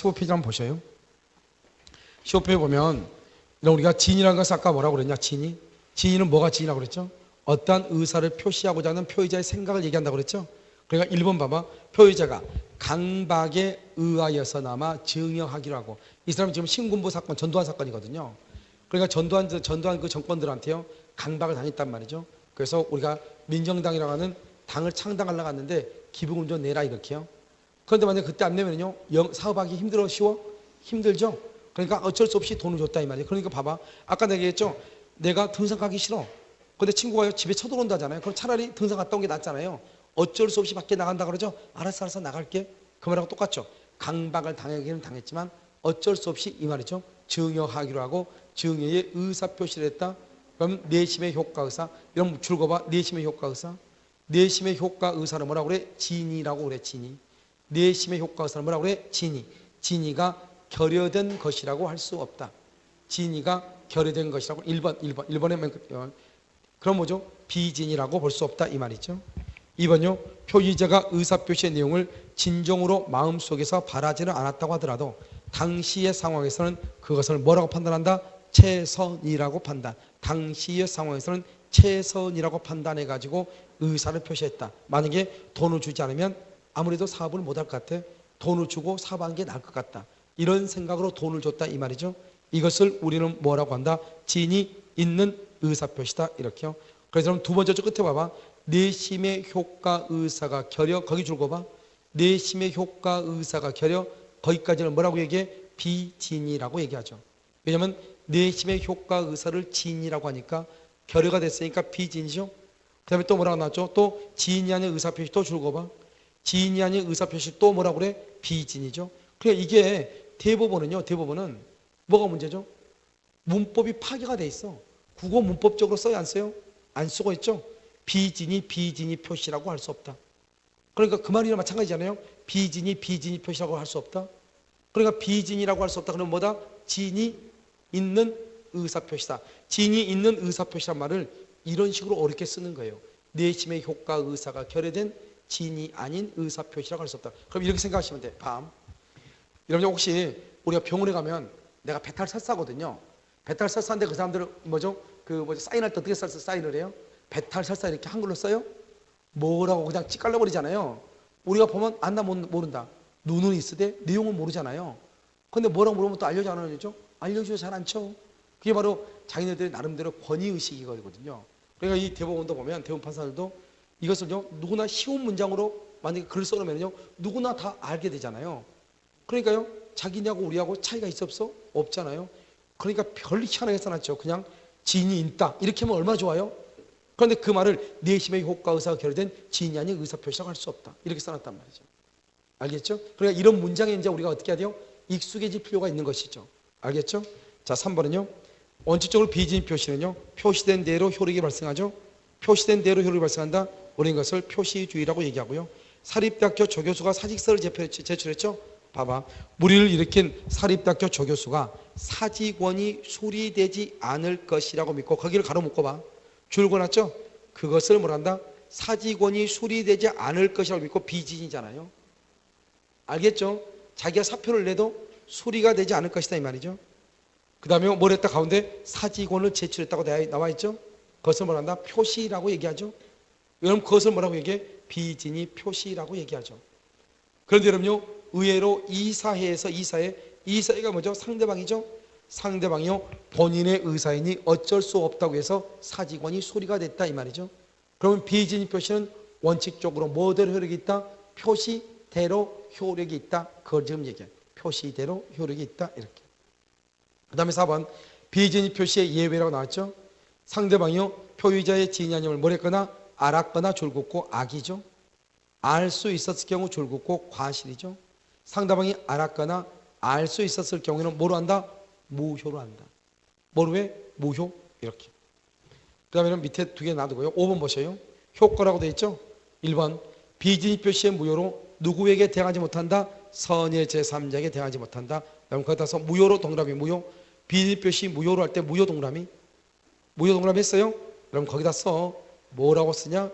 15페이지 한번 보셔요. 15페이지 보면 우리가 진이라는 것을 아까 뭐라고 그랬냐? 진이는 뭐가 진이라고 그랬죠? 어떠한 의사를 표시하고자 하는 표의자의 생각을 얘기한다고 그랬죠? 그러니까 1번 봐봐. 표의자가 강박에 의하여서나마 증여하기로 하고, 이 사람은 지금 신군부 사건, 전두환 사건이거든요. 그러니까 전두환 그 정권들한테요 강박을 당했단 말이죠. 그래서 우리가 민정당이라고 하는 당을 창당하려고 하는데 기부금 좀 내라 이렇게요. 그런데 만약에 그때 안 내면요 사업하기 쉬워? 힘들죠. 그러니까 어쩔 수 없이 돈을 줬다 이 말이에요. 그러니까 봐봐, 아까 내가 얘기했죠. 내가 등산 가기 싫어. 근데 친구가 집에 쳐들어온다잖아요. 그럼 차라리 등산 갔다 온 게 낫잖아요. 어쩔 수 없이 밖에 나간다 그러죠. 알았어 나갈게. 그 말하고 똑같죠. 강박을 당하기는 당했지만 어쩔 수 없이 이 말이죠. 증여하기로 하고 증여의 의사표시를 했다. 그럼 내심의 효과의사, 이런 줄거봐. 내심의 효과의사. 내심의 효과의사는 뭐라고 그래? 진이라고 그래. 진이. 내심의 효과의사는 뭐라고 그래? 진이. 진이가 결여된 것이라고 할 수 없다. 진이가 결여된 것이라고 1번에 맨 끝. 그럼 뭐죠? 비진이라고 볼 수 없다 이 말이죠. 2번요. 표의자가 의사표시의 내용을 진정으로 마음속에서 바라지는 않았다고 하더라도 당시의 상황에서는 그것을 뭐라고 판단한다? 최선이라고 판단. 당시의 상황에서는 최선이라고 판단해가지고 의사를 표시했다. 만약에 돈을 주지 않으면 아무래도 사업을 못할 것 같아. 돈을 주고 사업하는 게 나을 것 같다. 이런 생각으로 돈을 줬다 이 말이죠. 이것을 우리는 뭐라고 한다? 진이 있는 의사표시다 이렇게요. 그래서 그럼 두 번째 끝에 봐봐. 내심의 효과의사가 결여, 거기 줄거 봐. 내심의 효과의사가 결여, 거기까지는 뭐라고 얘기해? 비진이라고 얘기하죠. 왜냐하면 내심의 효과의사를 진이라고 하니까 결여가 됐으니까 비진이죠. 그 다음에 또 뭐라고 나왔죠? 또 진이 아닌 의사표시 또 줄거 봐. 진이 아닌 의사표시 또 뭐라고 그래? 비진이죠. 그래 이게 대법원은 뭐가 문제죠? 문법이 파괴가 돼 있어. 국어 문법적으로 써요 안 써요? 안 쓰고 있죠? 비진이 표시라고 할 수 없다. 그러니까 그 말이랑 마찬가지잖아요. 비진이 표시라고 할 수 없다. 그러니까 비진이라고 할 수 없다. 그러면 뭐다? 진이 있는 의사표시다. 진이 있는 의사표시란 말을 이런 식으로 어렵게 쓰는 거예요. 내심의 효과 의사가 결여된 진이 아닌 의사표시라고 할 수 없다. 그럼 이렇게 생각하시면 돼. 여러분 혹시 우리가 병원에 가면 내가 배탈 설사거든요. 배탈 설사인데 그 사람들은 사인할 때 어떻게 사인을 해요? 배탈 설사 이렇게 한글로 써요? 뭐라고 그냥 찌깔려 버리잖아요. 우리가 보면 안다 모른다. 눈은 있으되 내용은 모르잖아요. 근데 뭐라고 물으면 또 알려줘 안 알려줘? 알려줘 잘 안 쳐. 그게 바로 자기네들의 나름대로 권위의식이거든요. 그러니까 이 대법원도 보면 대법원 판사들도 이것을요 누구나 쉬운 문장으로 만약에 글을 써놓으면요 누구나 다 알게 되잖아요. 그러니까요 자기냐고 우리하고 차이가 있어 없어? 없잖아요. 그러니까 별로 희한하게 써놨죠. 그냥 진이 있다 이렇게 하면 얼마나 좋아요? 그런데 그 말을 내심의 효과의사가 결여된 진이 아닌 의사표시라고 할 수 없다 이렇게 써놨단 말이죠. 알겠죠? 그러니까 이런 문장에 이제 우리가 어떻게 해야 돼요? 익숙해질 필요가 있는 것이죠. 알겠죠? 자 3번은요 원칙적으로 비진 표시는요 표시된 대로 효력이 발생하죠. 표시된 대로 효력이 발생한다. 우리는 이것을 표시주의라고 얘기하고요. 사립대학교 조교수가 사직서를 제출했죠. 봐봐. 무리를 일으킨 사립대학교 조교수가 사직원이 수리되지 않을 것이라고 믿고 거기를 가로 묶어봐. 줄거놨죠? 그것을 뭐란다? 사직원이 수리되지 않을 것이라고 믿고 비진이잖아요. 알겠죠? 자기가 사표를 내도 수리가 되지 않을 것이다 이 말이죠. 그 다음에 뭘 했다? 가운데 사직원을 제출했다고 나와 있죠? 그것을 뭐란다? 표시라고 얘기하죠. 여러분 그것을 뭐라고 얘기해? 비진이 표시라고 얘기하죠. 그런데 여러분요 의외로 이사회가 뭐죠? 상대방이죠. 상대방이요 본인의 의사이니 어쩔 수 없다고 해서 사직원이 수리가 됐다 이 말이죠. 그러면 비진이 표시는 원칙적으로 뭐대로 효력이 있다? 표시대로 효력이 있다. 그걸 지금 얘기해. 표시대로 효력이 있다 이렇게. 그 다음에 4번 비진이 표시의 예외라고 나왔죠. 상대방이요 표의자의 지인이 아님을 뭐랬거나 알았거나 줄긋고 악이죠. 알 수 있었을 경우 줄긋고 과실이죠. 상대방이 알았거나 알 수 있었을 경우에는 뭐로 한다? 무효로 한다. 뭐로 해? 무효 이렇게. 그 다음에는 밑에 두 개 놔두고요. 5번 보세요. 효과라고 되어 있죠. 1번 비진이 표시의 무효로 누구에게 대항하지 못한다? 선의 제3자에게 대항하지 못한다. 그럼 거기다 서 무효로 동그라미 무효. 비진이 표시 무효로 할 때 무효 동그라미 했어요? 그럼 거기다 써 뭐라고 쓰냐?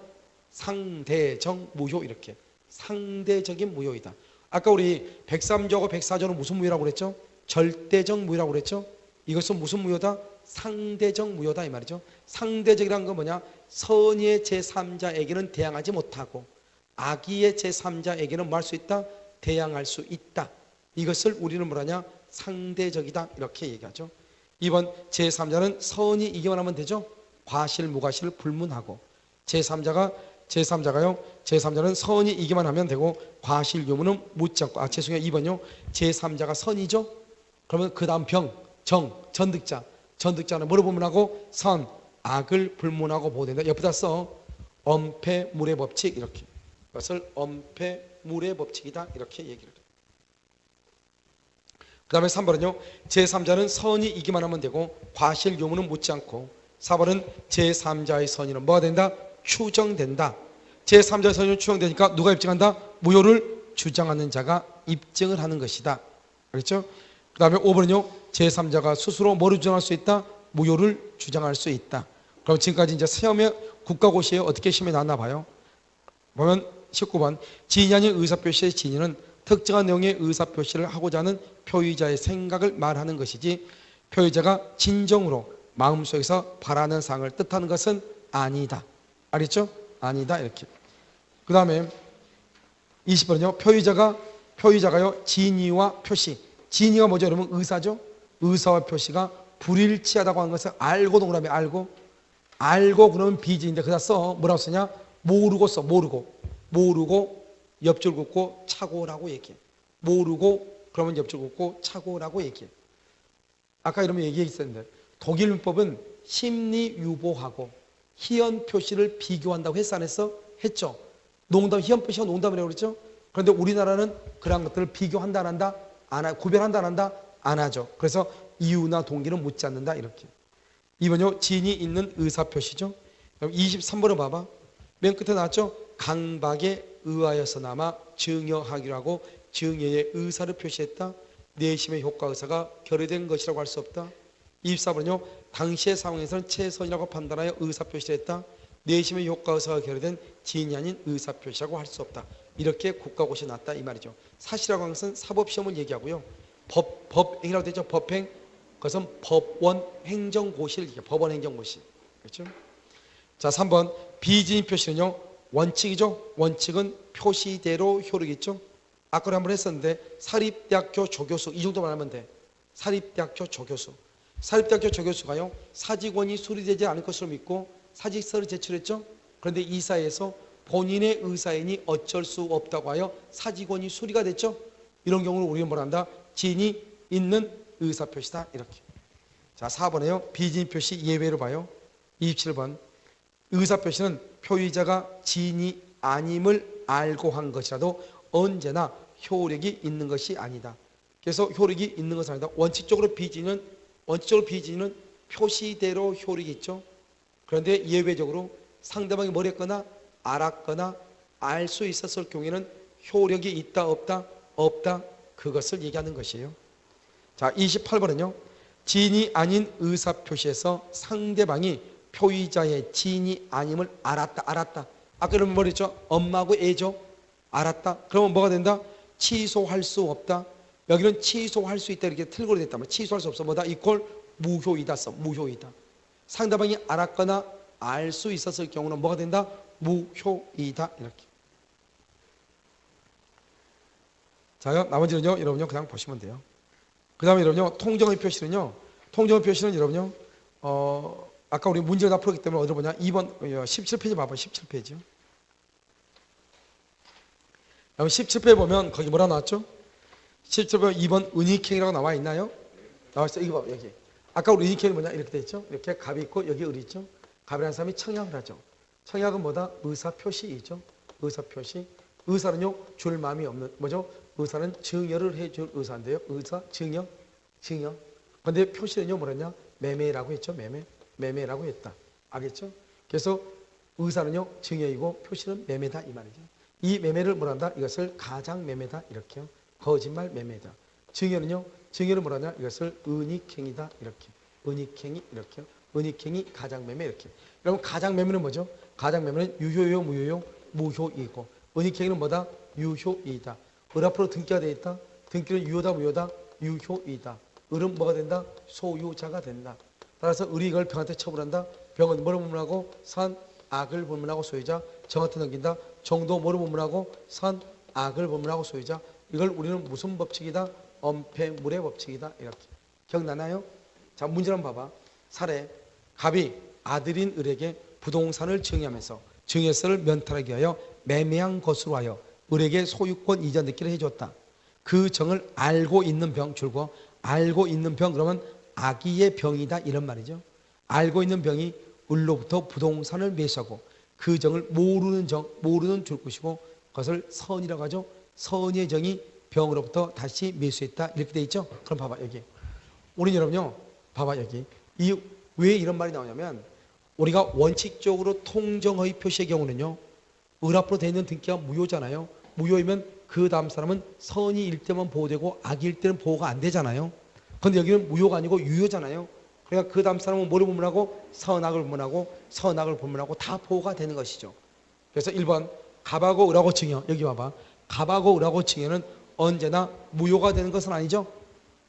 상대적 무효 이렇게. 상대적인 무효이다. 아까 우리 103조하고 104조는 무슨 무효라고 그랬죠? 절대적 무효라고 그랬죠? 이것은 무슨 무효다? 상대적 무효다 이 말이죠. 상대적이라는 건 뭐냐? 선의의 제3자에게는 대항하지 못하고 악의의 제3자에게는 뭐 할 수 있다? 대항할 수 있다. 이것을 우리는 뭐라냐? 상대적이다 이렇게 얘기하죠. 이번 제3자는 선이 이기만 하면 되죠. 과실, 무과실 불문하고 제3자는 선이 이기만 하면 되고 과실, 유무는 묻지 않고 죄송해요. 2번요. 제3자가 선이죠. 그러면 그 다음 병, 전득자는 뭐로 불문하고 선, 악을 불문하고 보호된다. 옆에다 써. 엄폐물의 법칙 이렇게. 그것을 엄폐물의 법칙이다 이렇게 얘기를 해요. 그 다음에 3번은요. 제3자는 선이 이기만 하면 되고 과실, 유무는 묻지 않고 4번은 제3자의 선의는 뭐가 된다? 추정된다. 제3자의 선의는 추정되니까 누가 입증한다? 무효를 주장하는 자가 입증을 하는 것이다. 그렇죠? 그 다음에 5번은요. 제3자가 스스로 뭐를 주장할 수 있다? 무효를 주장할 수 있다. 그럼 지금까지 이제 시험에 국가고시에 어떻게 시험이 나왔나 봐요. 보면 19번 지인이 아닌 의사표시의 지인은 특정한 내용의 의사표시를 하고자 하는 표의자의 생각을 말하는 것이지 표의자가 진정으로 마음속에서 바라는 사항을 뜻하는 것은 아니다. 알겠죠? 아니다 이렇게. 그 다음에 20번은요. 표의자가요. 진의와 표시. 진의가 뭐죠? 여러분 의사죠? 의사와 표시가 불일치하다고 하는 것을 알고 동그라미 알고 그러면 비진인데 그다 써. 뭐라고 쓰냐? 모르고 써. 모르고 옆줄 긋고 착오라고 얘기해. 모르고 그러면 옆줄 긋고 착오라고 얘기해. 아까 이러면 얘기했었는데 독일 문법은 심리 유보하고 희연 표시를 비교한다고 했어 안 했어? 했죠. 농담 희연 표시가 농담이라고 그랬죠. 그런데 우리나라는 그런 것들을 비교한다 안 한다? 안 하, 구별한다 안 한다? 안 하죠. 그래서 이유나 동기는 묻지 않는다 이렇게. 2번요. 진이 있는 의사표시죠. 23번을 봐봐. 맨 끝에 나왔죠. 강박에 의하여서나마 증여하기로 하고 증여의 의사를 표시했다. 내심의 효과 의사가 결여된 것이라고 할 수 없다. 24번은요. 당시의 상황에서는 최선이라고 판단하여 의사표시를 했다. 내심의 효과 의사가 결여된 진이 아닌 의사표시라고 할 수 없다. 이렇게 국가고시에 나왔다 이 말이죠. 사실이라고 하는 것은 사법시험을 얘기하고요. 법행이라고 되죠. 법행. 그것은 법원 행정고시를 얘기해요. 법원 행정고시. 그렇죠? 자, 3번 비진의 표시는요. 원칙이죠. 원칙은 표시대로 효력이 있죠. 아까 한번 했었는데 사립대학교 조교수 이 정도만 하면 돼. 사립대학교 조교수가요. 사직원이 수리되지 않을 것으로 믿고 사직서를 제출했죠. 그런데 이사회에서 본인의 의사인이 어쩔 수 없다고 하여 사직원이 수리가 됐죠. 이런 경우를 우리는 뭐라 한다? 진이 있는 의사표시다 이렇게. 자, 4번에요. 비진 표시 예외로 봐요. 27번 의사표시는 표의자가 진이 아님을 알고 한 것이라도 언제나 효력이 있는 것이 아니다. 그래서 효력이 있는 것은 아니다. 원칙적으로 비진은 표시대로 효력이 있죠. 그런데 예외적으로 상대방이 뭘 했거나 알았거나 알 수 있었을 경우에는 효력이 있다 없다 그것을 얘기하는 것이에요. 자, 28번은요. 진이 아닌 의사표시에서 상대방이 표의자의 진이 아님을 알았다. 아까 그러면 뭐랬죠? 엄마하고 애죠. 알았다. 그러면 뭐가 된다? 취소할 수 없다. 여기는 취소할 수 있다 이렇게 틀고 됐다면 취소할 수 없어. 뭐다? 이꼴 무효이다 써. 무효이다. 상대방이 알았거나 알 수 있었을 경우는 뭐가 된다? 무효이다 이렇게. 자, 나머지는요. 여러분요 그냥 보시면 돼요. 그 다음에 여러분요 통정의 표시는요. 여러분요 아까 우리 문제를 다 풀었기 때문에 어디로 보냐? 2번 17페이지 봐봐. 17페이지요. 여러분 17페이지 보면 거기 뭐라 나왔죠? 17페이지 2번 은익행이라고 나와 있나요? 나와있어. 이거 봐 여기. 아까 우리 은익행이 뭐냐? 이렇게 돼 있죠? 이렇게 갑이 있고 여기 을이 있죠? 갑이라는 사람이 청약을 하죠. 청약은 뭐다? 의사표시이죠. 의사표시. 의사는요 줄 마음이 없는 뭐죠? 의사는 증여를 해줄 의사인데요. 의사 증여. 그런데 표시는요 뭐랬냐? 매매라고 했죠. 매매라고 했다. 알겠죠? 그래서 의사는요 증여이고 표시는 매매다 이 말이죠. 이 매매를 뭐란다? 이것을 가장 매매다 이렇게요. 거짓말 매매다. 증여는 뭐라냐? 이것을 은익행이다 이렇게. 은익행이 이렇게요. 은익행이 가장 매매 이렇게. 여러분 가장 매매는 뭐죠? 가장 매매는 유효요 무효요? 무효이고 은익행위는 뭐다? 유효이다. 을 앞으로 등기가 되어 있다. 등기는 유효다 무효다? 유효이다. 을은 뭐가 된다? 소유자가 된다. 따라서 을이 이걸 병한테 처분한다. 병은 뭐를 분문하고? 선, 악을 분문하고 소유자. 정한테 넘긴다. 정도 뭐를 분문하고? 선, 악을 분문하고 소유자. 이걸 우리는 무슨 법칙이다? 엄폐물의 법칙이다. 이렇게. 기억나나요? 자, 문제 한번 봐봐. 사례. 갑이 아들인 을에게 부동산을 증여하면서 증여세를 면탈하기 위하여 매매한 것으로 하여 을에게 소유권 이전 등기를 해줬다. 그 정을 알고 있는 병 줄고, 알고 있는 병 그러면 악의의 병이다 이런 말이죠. 알고 있는 병이 을로부터 부동산을 매수하고 그 정을 모르는 정, 모르는 줄 것이고 그것을 선이라고 하죠. 선의 정이 병으로부터 다시 매수했다 이렇게 돼 있죠. 그럼 봐봐 여기. 우리 여러분요, 봐봐 여기. 왜 이런 말이 나오냐면 우리가 원칙적으로 통정허위 표시의 경우는요, 을 앞으로 되어 있는 등기가 무효잖아요. 무효이면 그 다음 사람은 선의일 때만 보호되고 악일 때는 보호가 안 되잖아요. 그런데 여기는 무효가 아니고 유효잖아요. 그러니까 그 다음 사람은 뭐를 분문하고? 선악을 분문하고 선악을 분문하고 다 보호가 되는 것이죠. 그래서 1번 갑하고 을하고 증여. 여기 봐봐. 갑하고 을하고 증여는 언제나 무효가 되는 것은 아니죠.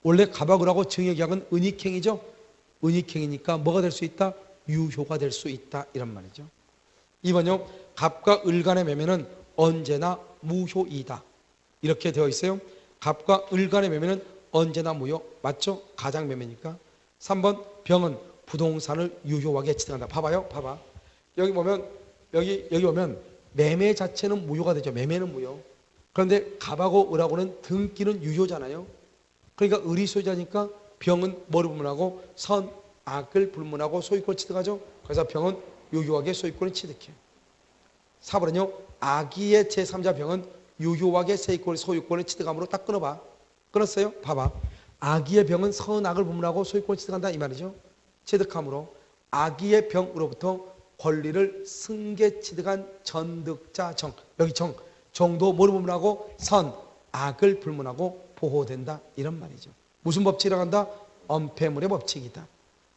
원래 갑하고 을하고 증여 계약은 은닉행이죠. 은닉행이니까 뭐가 될 수 있다? 유효가 될 수 있다 이런 말이죠. 2번요. 갑과 을 간의 매매는 언제나 무효이다. 이렇게 되어 있어요. 갑과 을 간의 매매는 언제나 무효. 맞죠? 가장 매매니까. 3번 병은 부동산을 유효하게 취득한다. 봐봐요. 봐봐. 여기 보면 여기 보면 매매 자체는 무효가 되죠. 매매는 무효. 그런데 갑하고 을하고는 등기는 유효잖아요. 그러니까 을이 소유자니까 병은 뭐를 불문하고? 선, 악을 불문하고 소유권을 취득하죠. 그래서 병은 유효하게 소유권을 취득해. 4번은요. 악의의 제3자 병은 유효하게 소유권을 취득함으로 딱 끊어봐. 끊었어요? 봐봐. 악의의 병은 선악을 분문하고 소유권을 취득한다 이 말이죠. 취득함으로 악의의 병으로부터 권리를 승계 취득한 전득자 정. 여기 정도 뭐를 분문하고? 선, 악을 불문하고 보호된다 이런 말이죠. 무슨 법칙이라고 한다? 엄폐물의 법칙이다.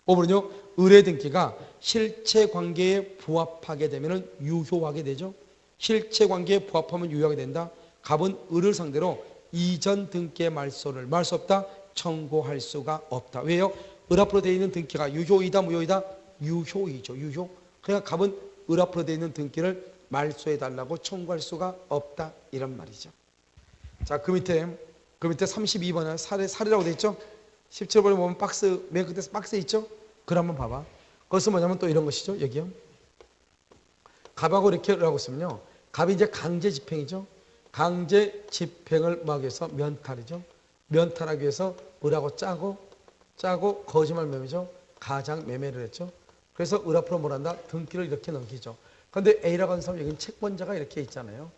5번은요. 을의 등기가 실체관계에 부합하게 되면 유효하게 되죠. 실체관계에 부합하면 유효하게 된다. 갑은 을을 상대로 이전 등기의 말소를 말할 수 없다. 청구할 수가 없다. 왜요? 을 앞으로 되어 있는 등기가 유효이다 무효이다? 유효이죠. 유효. 그러니까 갑은 을 앞으로 되어 있는 등기를 말소해달라고 청구할 수가 없다 이런 말이죠. 자, 그 밑에 32번은 사례라고 되어 있죠. 17번에 보면 박스, 맨 끝에 박스 있죠? 그걸 한번 봐봐. 그것은 뭐냐면 또 이런 것이죠. 여기요. 갑하고 이렇게 하고 있으면요. 갑이 이제 강제 집행이죠. 강제 집행을 막기 위해서 면탈이죠. 면탈하기 위해서 을하고 짜고 거짓말 매매죠. 가장 매매를 했죠. 그래서 을 앞으로 뭘 한다? 등기를 이렇게 넘기죠. 그런데 A라고 하는 사람 여기는 채권자가 이렇게 있잖아요.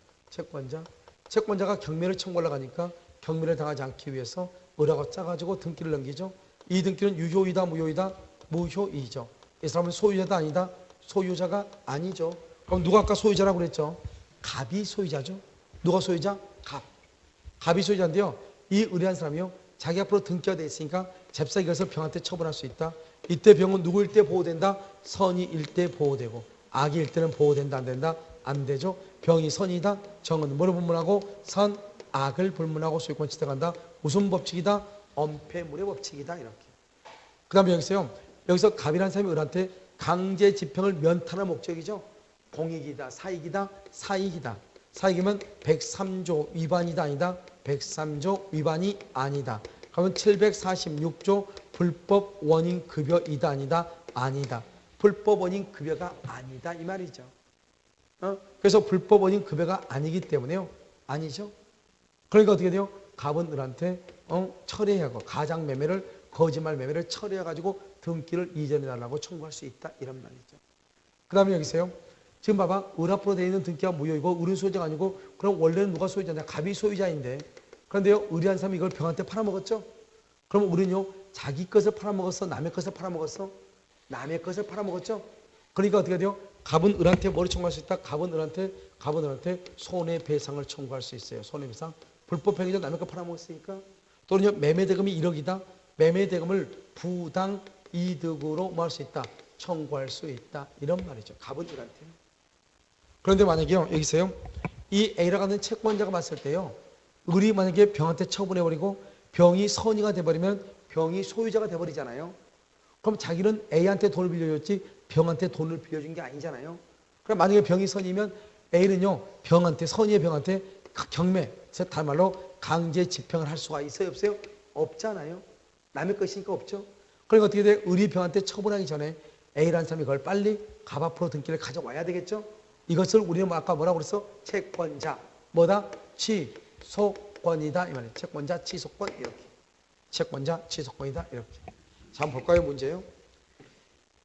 채권자가 경매를 청구하려고 하니까 경매를 당하지 않기 위해서 을하고 짜가지고 등기를 넘기죠. 이 등기는 유효이다 무효이다? 무효이죠. 이 사람은 소유자다 아니다? 소유자가 아니죠. 그럼 누가 아까 소유자라고 그랬죠? 갑이 소유자죠. 누가 소유자? 갑이 소유자인데요. 이 의뢰한 사람이요. 자기 앞으로 등기가 돼 있으니까 잽싸게 이것을 병한테 처분할 수 있다. 이때 병은 누구일 때 보호된다? 선이일 때 보호되고 악일 때는 보호된다 안 된다? 안 되죠. 병이 선이다. 정은 뭐를 불문하고? 선, 악을 불문하고 소유권 취득한다. 무슨 법칙이다? 엄폐물의 법칙이다. 이렇게. 그 다음에 여기서 갑이라는 사람이 을한테 강제 집행을 면탈할 목적이죠. 공익이다, 사익이다, 사익이다. 사익이면 103조 위반이다 아니다? 103조 위반이 아니다. 그러면 746조 불법 원인 급여이다 아니다? 아니다. 불법 원인 급여가 아니다 이 말이죠. 그래서 불법 원인 급여가 아니기 때문에요. 아니죠. 그러니까 어떻게 돼요? 갑은 을한테 철회하고 가장 매매를 거짓말 매매를 철회해가지고 등기를 이전해달라고 청구할 수 있다 이런 말이죠. 그 다음에 여기서요. 지금 봐봐. 을 앞으로 되어 있는 등기가 무효이고 을은 소유자가 아니고 그럼 원래는 누가 소유자냐? 갑이 소유자인데 그런데요. 의뢰한 사람이 이걸 병한테 팔아먹었죠. 그럼 우리는요. 자기 것을 팔아먹었어? 남의 것을 팔아먹었어? 남의 것을 팔아먹었죠. 그러니까 어떻게 돼요? 갑은 을한테 뭐를 청구할 수 있다? 갑은 을한테 손해배상을 청구할 수 있어요. 손해배상. 불법행위자 남의 거 팔아먹었으니까. 또는요. 매매대금이 1억이다. 매매대금을 부당 이득으로 뭐 할 수 있다? 청구할 수 있다. 이런 말이죠. 갑은 을한테. 그런데 만약에요. 여기서요. 이 A라고 하는 채권자가 봤을 때요. 을이 만약에 병한테 처분해버리고 병이 선의가 돼버리면 병이 소유자가 돼버리잖아요. 그럼 자기는 A한테 돈을 빌려줬지 병한테 돈을 빌려준 게 아니잖아요. 그럼 만약에 병이 선이면 A는요 병한테, 선의의 병한테 경매, 다른 말로 강제 집행을 할 수가 있어요, 없어요? 없잖아요. 남의 것이니까 없죠. 그러니까 어떻게 돼? 을이 병한테 처분하기 전에 A라는 사람이 그걸 빨리 갑 앞으로 등기를 가져와야 되겠죠. 이것을 우리는 아까 뭐라고 그랬어? 채권자, 뭐다? 취소권이다 이 말이에요. 채권자, 취소권 이렇게. 채권자, 취소권이다 이렇게. 자, 한번 볼까요? 문제요.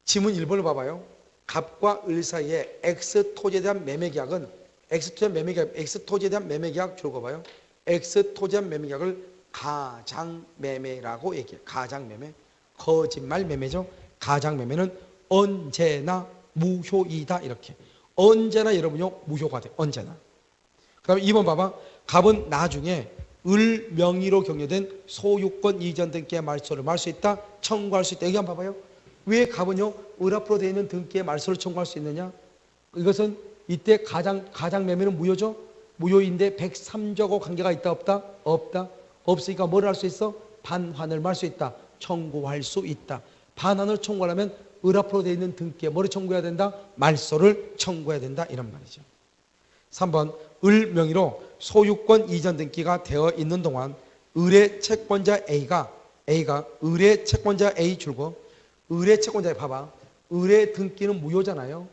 지문 1번을 봐봐요. 갑과 을 사이에 X 토지에 대한 매매 계약은 X 토지에 대한 매매 계약 줄거봐요. X 토지에 대한 매매 계약을 가장 매매라고 얘기해요. 가장 매매. 거짓말 매매죠. 가장 매매는 언제나 무효이다 이렇게. 언제나 여러분요 무효가 돼. 언제나. 그다음에 2번 봐봐. 갑은 나중에 을 명의로 경려된 소유권 이전 등기의 말소를 말 수 있다. 청구할 수 있다. 여기 한번 봐봐요. 왜 갑은요 을 앞으로 되어 있는 등기의 말소를 청구할 수 있느냐? 이것은 이때 가장 매매는 무효죠. 무효인데 103조하고 관계가 있다 없다? 없다. 없으니까 뭘 할 수 있어? 반환을 말 수 있다. 청구할 수 있다. 반환을 청구하려면 을 앞으로 되어 있는 등기에 뭐를 청구해야 된다? 말소를 청구해야 된다. 이런 말이죠. 3번 을 명의로 소유권 이전 등기가 되어 있는 동안 을의 채권자 A가 을의 채권자 A 줄고 을의 채권자 봐봐. 을의 등기는 무효잖아요.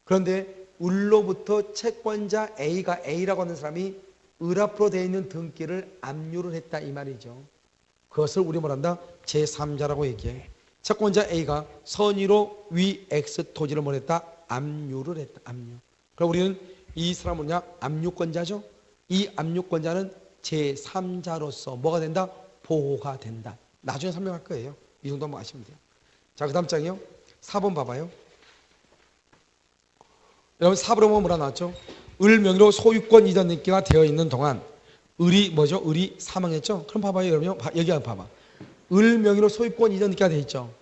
그런데 을로부터 채권자 A가 A라고 하는 사람이 을 앞으로 되어 있는 등기를 압류를 했다 이 말이죠. 그것을 우리 뭐란다? 제3자라고 얘기해. 채권자 A가 선의로 위 X 토지를 뭘 했다? 압류를 했다. 압류. 그럼 우리는 이 사람은 뭐냐? 압류권자죠. 이 압류권자는 제3자로서 뭐가 된다? 보호가 된다. 나중에 설명할 거예요. 이 정도만 아시면 돼요. 자, 그 다음 장이요. 4번 봐봐요. 여러분 4번에 보면 뭐라 나왔죠? 을 명의로 소유권 이전 등기가 되어 있는 동안 을이 뭐죠? 을이 사망했죠? 그럼 봐봐요. 여러분 여기 한번 봐봐. 을 명의로 소유권 이전 등기가 되어 있죠.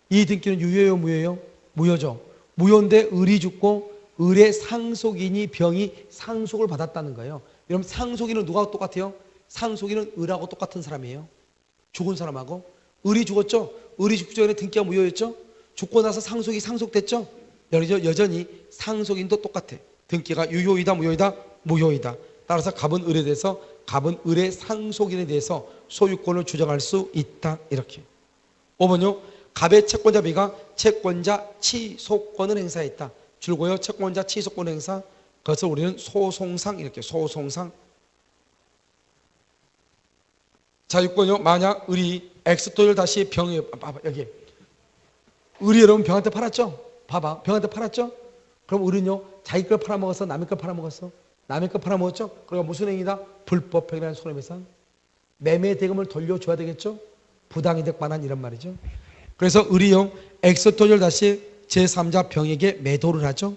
이 등기는 유효예요? 무효예요? 무효죠. 무효인데 을이 죽고 을의 상속인이 병이 상속을 받았다는 거예요. 여러분 상속인은 누가 똑같아요? 상속인은 을하고 똑같은 사람이에요. 죽은 사람하고. 을이 죽었죠? 을이 죽기 전에 등기가 무효였죠? 죽고 나서 상속이 상속됐죠? 여전히 상속인도 똑같아. 등기가 유효이다 무효이다? 무효이다. 따라서 갑은 을에 대해서 갑은 을의 상속인에 대해서 소유권을 주장할 수 있다. 이렇게. 5번요. 갑의 채권자 B가 채권자 취소권을 행사했다. 줄고요. 채권자 취소권 행사. 그것을 우리는 소송상 이렇게 소송상. 자, 6번요. 만약 을이 X토지를 다시 병에 봐봐 여기. 을이 여러분 병한테 팔았죠? 봐봐. 병한테 팔았죠? 그럼 을은요. 자기 걸 팔아먹었어? 남의 걸 팔아먹었어? 남의 걸 팔아먹었죠? 그러니까 무슨 행위다? 불법행위라는 손해배상. 매매 대금을 돌려줘야 되겠죠? 부당이득 반환 이런 말이죠. 그래서 을이요. X토지를 다시 제3자 병에게 매도를 하죠.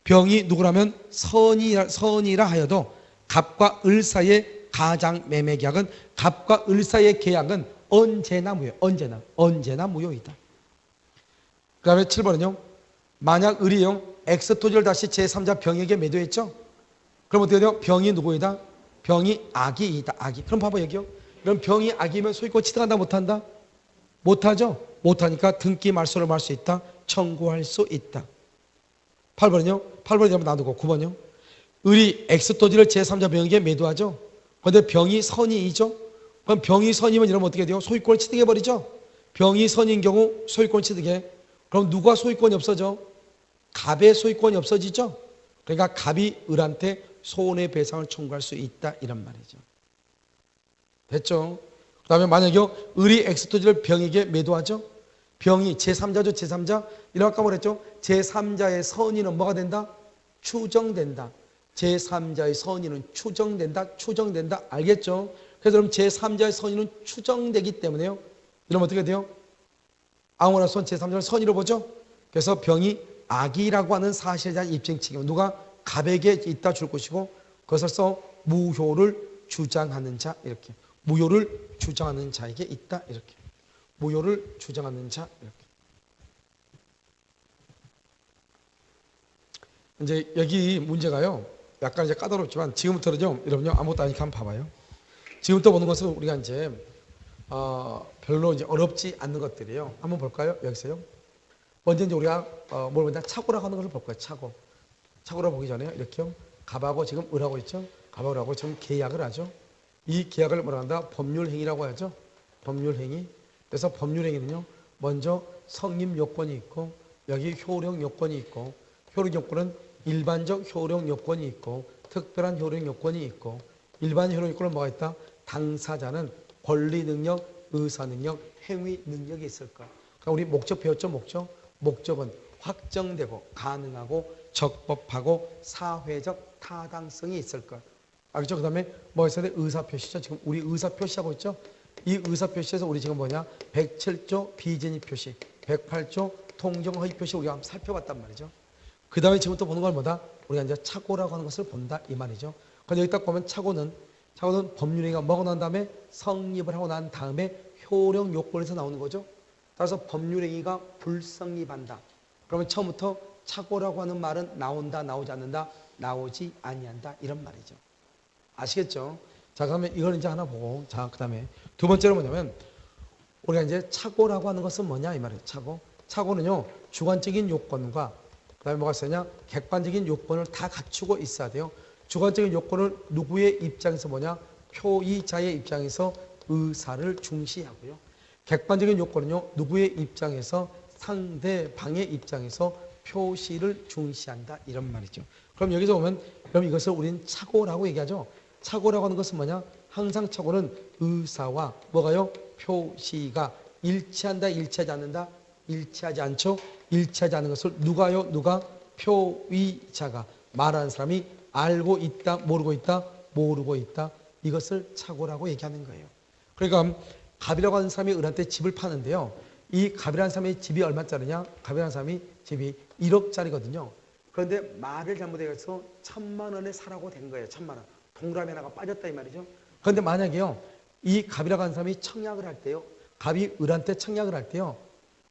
병이 누구라면 선이라 하여도 갑과 을 사이의 가장 매매 계약은 갑과 을 사이의 계약은 언제나 무효. 언제나 무효이다. 그 다음에 7번은요. 만약 을이요. X토지를 다시 제3자 병에게 매도했죠. 그럼 어떻게 돼요? 병이 누구이다? 병이 악이이다. 악이. 그럼 봐봐 여기요. 그럼 병이 악이면 소유권 취득한다 못한다? 못하죠. 못하니까 등기 말소를 할 수 있다. 청구할 수 있다. 8번은요. 8번이 한번 놔두고 9번요. 을이 X토지를 제3자 병에게 매도하죠. 그런데 병이 선이이죠. 그럼 병이 선이면 이러면 어떻게 돼요? 소유권을 취득해버리죠. 병이 선인 경우 소유권 취득해. 그럼 누가 소유권이 없어져? 갑의 소유권이 없어지죠. 그러니까 갑이 을한테 손해배상을 청구할 수 있다 이런 말이죠. 됐죠? 그 다음에 만약에 을이 X토지를 병에게 매도하죠. 병이 제3자죠. 제3자. 이런 아까 뭐랬죠? 제3자의 선의는 뭐가 된다? 추정된다. 제3자의 선의는 추정된다. 알겠죠? 그래서 그럼 제3자의 선의는 추정되기 때문에요. 이러면 어떻게 돼요? 아무나 손 제3자를 선의로 보죠. 그래서 병이 악이라고 하는 사실에 대한 입증 책임 누가 갑에게 있다 줄 것이고 그것을 써 무효를 주장하는 자 이렇게 무효를 주장하는 자에게 있다 이렇게 무효를 주장하는 자 이렇게. 이제 여기 문제가요. 약간 이제 까다롭지만 지금부터는 좀 여러분요 아무것도 아니니까 한번 봐봐요. 지금부터 보는 것은 우리가 이제 별로 이제 어렵지 않는 것들이에요. 한번 볼까요? 여기서요. 먼저 이제 우리가 뭘 보냐? 착오라고 하는 것을 볼 거예요. 착오. 착오라고 보기 전에 이렇게요. 갑하고 지금 을하고 있죠. 갑하고 을하고 지금 계약을 하죠. 이 계약을 뭐라 한다? 법률행위라고 하죠. 법률행위. 그래서 법률행위는요. 먼저 성립 요건이 있고 여기 효력 요건이 있고 효력 요건은 일반적 효력 요건이 있고 특별한 효력 요건이 있고 일반 효력 요건은 뭐가 있다? 당사자는 권리 능력, 의사 능력, 행위 능력이 있을 까. 그러니까 우리 목적 배웠죠? 목적은 확정되고 가능하고 적법하고 사회적 타당성이 있을 것. 알겠죠? 그 다음에 뭐 있어야 돼? 의사표시죠. 지금 우리 의사표시하고 있죠? 이 의사표시에서 우리 지금 뭐냐? 107조 비진입 표시, 108조 통정허위 표시 우리가 한번 살펴봤단 말이죠. 그 다음에 지금부터 보는 건 뭐다? 우리가 이제 착오라고 하는 것을 본다 이 말이죠. 근데 여기 딱 보면 착오는 법률행위가 먹어 난 다음에 성립을 하고 난 다음에 효력 요건에서 나오는 거죠. 따라서 법률행위가 불성립한다. 그러면 처음부터 착오라고 하는 말은 나온다, 나오지 않는다, 나오지 아니한다 이런 말이죠. 아시겠죠? 자, 그러면 이걸 이제 하나 보고, 자, 그 다음에 두 번째로 뭐냐면 우리가 이제 착오라고 하는 것은 뭐냐 이 말이에요. 착오는요 주관적인 요건과 그다음에 뭐가 있었냐 객관적인 요건을 다 갖추고 있어야 돼요. 주관적인 요건을 누구의 입장에서 뭐냐 표의자의 입장에서 의사를 중시하고요. 객관적인 요건은요 누구의 입장에서 상대방의 입장에서 표시를 중시한다 이런 말이죠. 그럼 여기서 보면 그럼 이것을 우리는 착오라고 얘기하죠. 착오라고 하는 것은 뭐냐? 항상 착오는 의사와 뭐가요? 표시가 일치한다, 일치하지 않는다, 일치하지 않죠. 일치하지 않는 것을 누가요? 누가? 표의자가 말하는 사람이 알고 있다, 모르고 있다, 모르고 있다. 이것을 착오라고 얘기하는 거예요. 그러니까 갑이라고 하는 사람이 을한테 집을 파는데요. 이 갑이라는 사람의 집이 얼마짜리냐? 갑이라는 사람이 집이 1억짜리거든요. 그런데 말을 잘못해서 1,000만 원에 사라고 된 거예요. 1,000만 원. 동그라미 하나가 빠졌다 이 말이죠. 그런데 만약에요. 이 갑이라고 하는 사람이 청약을 할 때요. 갑이 을한테 청약을 할 때요.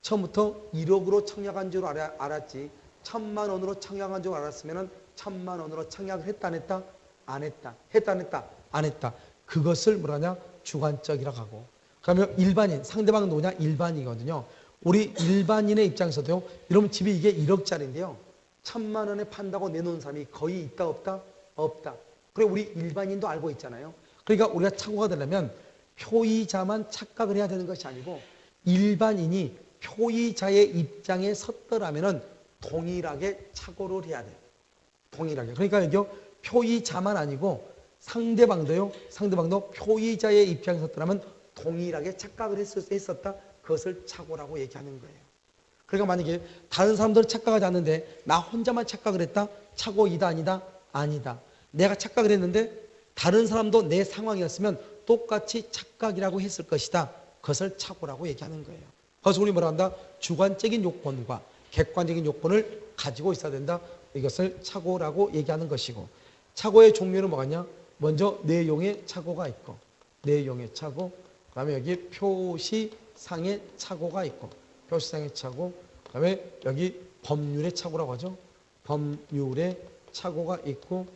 처음부터 1억으로 청약한 줄 알았지. 1,000만 원으로 청약한 줄 알았으면 1,000만 원으로 청약을 했다 안 했다? 안 했다. 했다 안 했다? 안 했다. 그것을 뭐라냐? 주관적이라고 하고. 그러면 일반인, 상대방은 누구냐? 일반이거든요. 우리 일반인의 입장에서도요. 이러면 집이 이게 1억짜리인데요. 1,000만 원에 판다고 내놓은 사람이 거의 있다 없다? 없다. 그리고 우리 일반인도 알고 있잖아요. 그러니까 우리가 착오가 되려면 표의자만 착각을 해야 되는 것이 아니고 일반인이 표의자의 입장에 섰더라면 동일하게 착오를 해야 돼요. 동일하게. 그러니까 여기요. 표의자만 아니고 상대방도 표의자의 입장에 섰더라면 동일하게 착각을 했었다. 그것을 착오라고 얘기하는 거예요. 그러니까 만약에 다른 사람들은 착각하지 않는데 나 혼자만 착각을 했다? 착오이다 아니다? 아니다. 내가 착각을 했는데 다른 사람도 내 상황이었으면 똑같이 착각이라고 했을 것이다. 그것을 착오라고 얘기하는 거예요. 그래서 우리 뭐라 한다? 주관적인 요건과 객관적인 요건을 가지고 있어야 된다. 이것을 착오라고 얘기하는 것이고 착오의 종류는 뭐가냐? 먼저 내용의 착오가 있고 내용의 착오 그 다음에 여기 표시상의 착오가 있고 표시상의 착오 그 다음에 여기 법률의 착오라고 하죠. 법률의 착오가 있고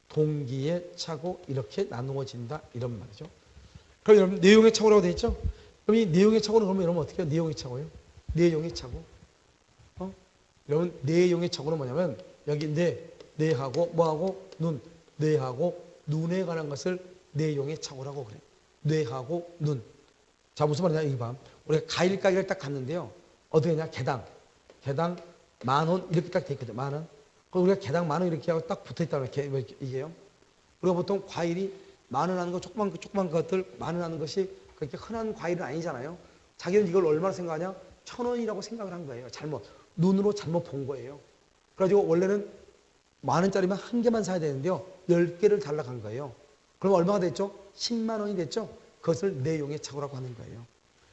동기의 착오 이렇게 나누어진다 이런 말이죠. 그럼 여러분 내용의 착오라고 되어 있죠? 그럼 이 내용의 착오는 그러면 여러분 어떻게 해요? 내용의 착오요? 내용의 착오. 여러분 내용의 착오는 뭐냐면 여기 뇌하고 뭐하고 눈 뇌하고 눈에 관한 것을 내용의 착오라고 그래. 뇌하고 눈. 자 무슨 말이냐 이 봐. 우리가 과일 가게를 딱 갔는데요. 어떻게 하냐 개당 10,000원 이렇게 딱 돼 있거든. 10,000원. 그럼 우리가 개당 10,000원 이렇게 하고 딱 붙어 있다면 이게요. 우리가 보통 과일이 10,000원 하는 거 조그만 것들 10,000원 하는 것이 그렇게 흔한 과일은 아니잖아요. 자기는 이걸 얼마나 생각하냐? 1,000원이라고 생각을 한 거예요. 눈으로 잘못 본 거예요. 그래가지고 원래는 10,000원짜리면 한 개만 사야 되는데요. 10개를 달라고 한 거예요. 그럼 얼마가 됐죠? 10만 원이 됐죠? 그것을 내용의 착오라고 하는 거예요.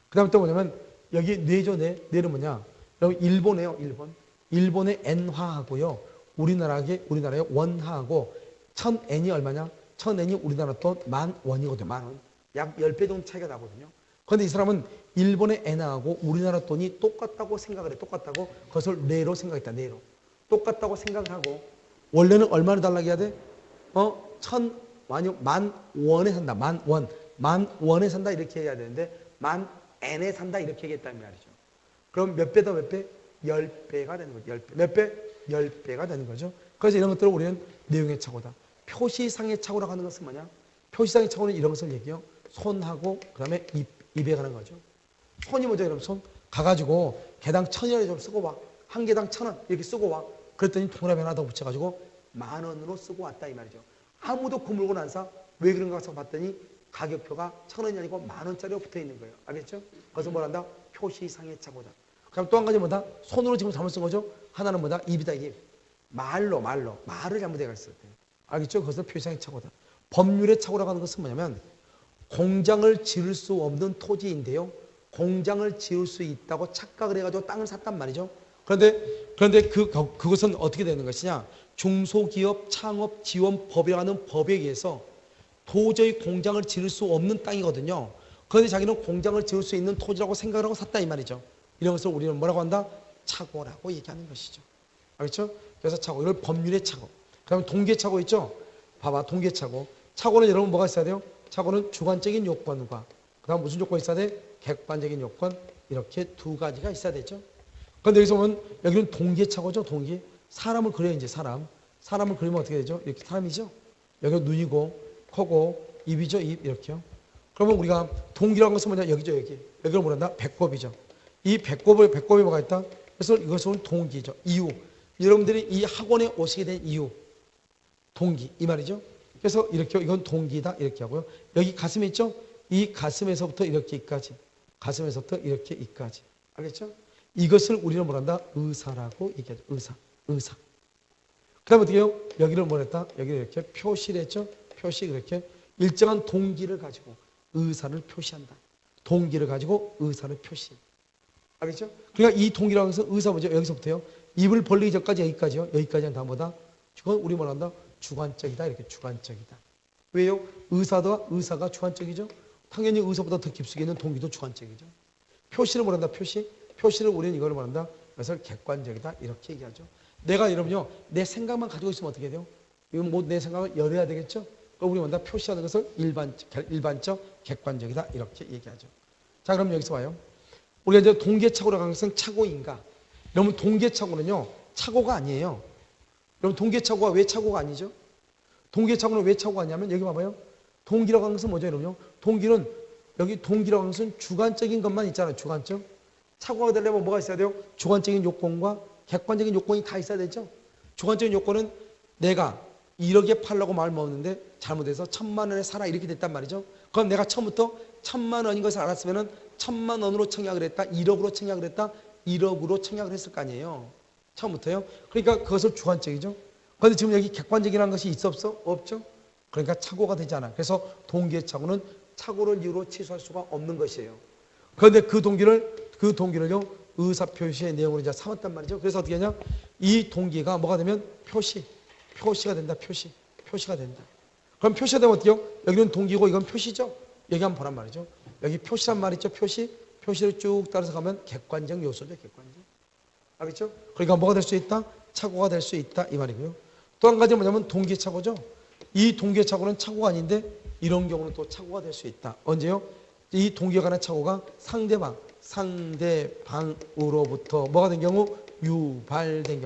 그 다음에 또 뭐냐면 여기 뇌죠. 뇌는 뭐냐? 여러분 일본에요. 일본의 엔화하고요. 우리나라의 원화하고 1,000엔이 얼마냐? 1,000엔이 우리나라 돈 10,000원이거든요. 10,000원. 약 10배 정도 차이가 나거든요. 그런데 이 사람은 일본의 엔화하고 우리나라 돈이 똑같다고 생각을 해. 똑같다고. 그것을 뇌로 생각했다. 뇌로. 똑같다고 생각을 하고 원래는 얼마를 달라고 해야 돼? 만 원에 산다. 만 원. 만 원에 산다. 이렇게 해야 되는데, 만 n에 산다. 이렇게 얘기했단 말이죠. 그럼 몇 배다 몇 배? 10배가 되는 거죠. 10배. 몇 배? 10배가 되는 거죠. 그래서 이런 것들을 우리는 내용의 착오다. 표시상의 착오라고 하는 것은 뭐냐? 표시상의 착오는 이런 것을 얘기해요. 손하고 그다음에 입에 가는 거죠. 손이 뭐죠, 여러분? 손 가가지고 개당 1,000원에 좀 쓰고 와. 한 개당 1,000원 이렇게 쓰고 와. 그랬더니 동그라미 하나 더 붙여가지고 10,000원으로 쓰고 왔다 이 말이죠. 아무도 그 물건 안 사. 왜 그런가 해서 봤더니 가격표가 1,000원이 아니고 10,000원짜리가 붙어 있는 거예요. 알겠죠? 그래서 뭘 한다? 표시상의 착오다. 그럼 또 한 가지 뭐다? 손으로 지금 잘못 쓴 거죠? 하나는 뭐다? 입이다, 입. 말을 잘못해갔을 때. 알겠죠? 그것은 표시상의 착오다. 법률의 착오라고 하는 것은 뭐냐면 공장을 지을 수 없는 토지인데요. 공장을 지을 수 있다고 착각을 해가지고 땅을 샀단 말이죠. 그런데 그것은 어떻게 되는 것이냐? 중소기업 창업 지원법이라고 하는 법에 의해서 도저히 공장을 지을 수 없는 땅이거든요. 그런데 자기는 공장을 지을 수 있는 토지라고 생각을 하고 샀다 이 말이죠. 이런 것을 우리는 뭐라고 한다? 착오라고 얘기하는 것이죠. 알겠죠? 그래서 착오, 이걸 법률의 착오. 그 다음에 동계착오 있죠? 봐봐, 동계착오. 착오는 여러분 뭐가 있어야 돼요? 착오는 주관적인 요건과 그 다음 무슨 요건이 있어야 돼? 객관적인 요건. 이렇게 두 가지가 있어야 되죠. 그런데 여기서 보면 여기는 동계착오죠. 동계. 사람을 그려요. 이제 사람을 그리면 어떻게 되죠? 이렇게 사람이죠. 여기는 눈이고 코고 입이죠. 입 이렇게요. 그러면 우리가 동기라는 것은 뭐냐? 여기죠. 여기를 뭐란다? 배꼽이죠. 이 배꼽에 뭐가 있다? 그래서 이것은 동기죠. 이유. 여러분들이 이 학원에 오시게 된 이유. 동기 이 말이죠. 그래서 이렇게 이건 동기다 이렇게 하고요. 여기 가슴에 있죠. 이 가슴에서부터 이렇게 이까지, 가슴에서부터 이렇게 이까지. 알겠죠? 이것을 우리는 뭐란다? 의사라고 얘기하죠. 의사. 그다음 어떻게 해요? 여기를 뭐랬다? 여기를 이렇게 표시를 했죠. 표시 이렇게 일정한 동기를 가지고 의사를 표시한다. 동기를 가지고 의사를 표시. 알겠죠? 그러니까 이 동기라는 것은 의사 뭐죠? 여기서부터요. 입을 벌리기 전까지 여기까지요. 여기까지는 다 뭐다? 그건 우리 뭐란다? 주관적이다. 이렇게 주관적이다. 왜요? 의사가 주관적이죠. 당연히 의사보다 더 깊숙이 있는 동기도 주관적이죠. 표시를 뭐란다? 표시를 우리는 이걸 뭐란다? 그것을 객관적이다. 이렇게 얘기하죠. 내가 여러분요, 내 생각만 가지고 있으면 어떻게 돼요? 이건 뭐 내 생각을 열어야 되겠죠? 그럼 우리 뭐다? 표시하는 것을 일반적, 객관적이다. 이렇게 얘기하죠. 자, 그럼 여기서 봐요. 우리가 이제 동계착오라고 하는 것은 착오인가? 여러분, 동계착오는요, 착오가 아니에요. 여러분, 동계착오가 왜 착오가 아니죠? 동계착오는 왜 착오가 아니냐면, 여기 봐봐요. 동기라고 하는 것은 뭐죠, 여러분요? 여기 동기라고 하는 것은 주관적인 것만 있잖아요, 주관적. 착오가 되려면 뭐가 있어야 돼요? 주관적인 요건과 객관적인 요건이 다 있어야 되죠? 주관적인 요건은 내가 1억에 팔라고 마음을 먹었는데 잘못해서 1,000만 원에 사라 이렇게 됐단 말이죠. 그럼 내가 처음부터 1,000만 원인 것을 알았으면 1,000만 원으로 청약을 했다, 1억으로 청약을 했다, 1억으로 청약을 했을 거 아니에요. 처음부터요. 그러니까 그것을 주관적이죠. 그런데 지금 여기 객관적이라는 것이 있어 없어? 없죠. 그러니까 착오가 되지 않아. 그래서 동기착오는 착오를 이유로 취소할 수가 없는 것이에요. 그런데 그 동기를요 의사표시의 내용으로 이제 삼았단 말이죠. 그래서 어떻게 하냐? 이 동기가 뭐가 되면 표시가 된다. 표시가 된다. 그럼 표시가 되면 어때요? 여기는 동기고 이건 표시죠. 여기 한번 보란 말이죠. 여기 표시란 말 있죠. 표시를 쭉 따라서 가면 객관적 요소죠. 객관적. 알겠죠? 그러니까 뭐가 될 수 있다? 착오가 될 수 있다 이 말이고요. 또 한 가지 뭐냐면 동기착오죠. 이 동기착오는 착오가 아닌데 이런 경우는 또 착오가 될 수 있다. 언제요? 이 동기에 관한 착오가 상대방으로부터 뭐가 된 경우? 유발된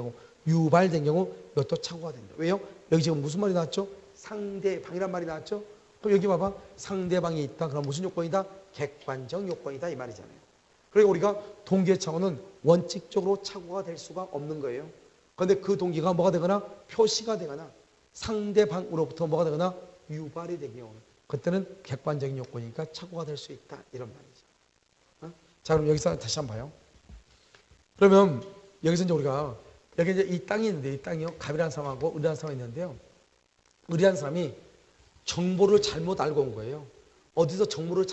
경우 이것도 착오가 된다. 왜요? 여기 지금 무슨 말이 나왔죠? 상대방이란 말이 나왔죠? 그럼 여기 봐봐. 상대방이 있다. 그럼 무슨 요건이다? 객관적 요건이다 이 말이잖아요. 그러니까 우리가 동기의 착오는 원칙적으로 착오가 될 수가 없는 거예요. 그런데 그 동기가 뭐가 되거나 표시가 되거나 상대방으로부터 뭐가 되거나 유발이 되는 경우는 그때는 객관적인 요건이니까 착오가 될 수 있다 이런 말이죠. 자, 그럼 여기서 다시 한번 봐요. 그러면 여기서 이제 우리가 여기 이제 이 땅이 있는데 이 땅이요 갑이라는 사람하고 을이라는 사람이 있는데요. 을이라는 사람이 정보를 잘못 알고 온 거예요. 어디서 정보를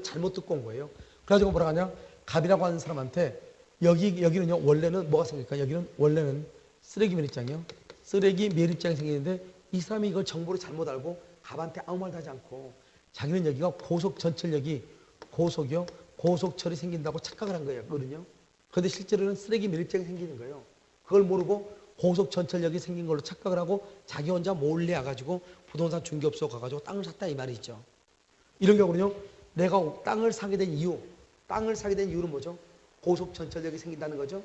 잘못 듣고 온 거예요. 그래가지고 뭐라 하냐? 갑이라고 하는 사람한테 여기는요 원래는 뭐가 생길까? 여기는 원래는 쓰레기 매립장이요. 쓰레기 매립장이 생기는데 이 사람이 이걸 정보를 잘못 알고 갑한테 아무 말도 하지 않고 자기는 여기가 고속전철역이 고속철이 생긴다고 착각을 한 거예요. 그거든요. 그런데 실제로는 쓰레기 매립장이 생기는 거예요. 그걸 모르고 고속전철역이 생긴 걸로 착각을 하고 자기 혼자 몰래 와가지고 부동산 중개업소 가가지고 땅을 샀다 이 말이죠. 이런 경우는요, 내가 땅을 사게 된 이유는 뭐죠? 고속전철역이 생긴다는 거죠.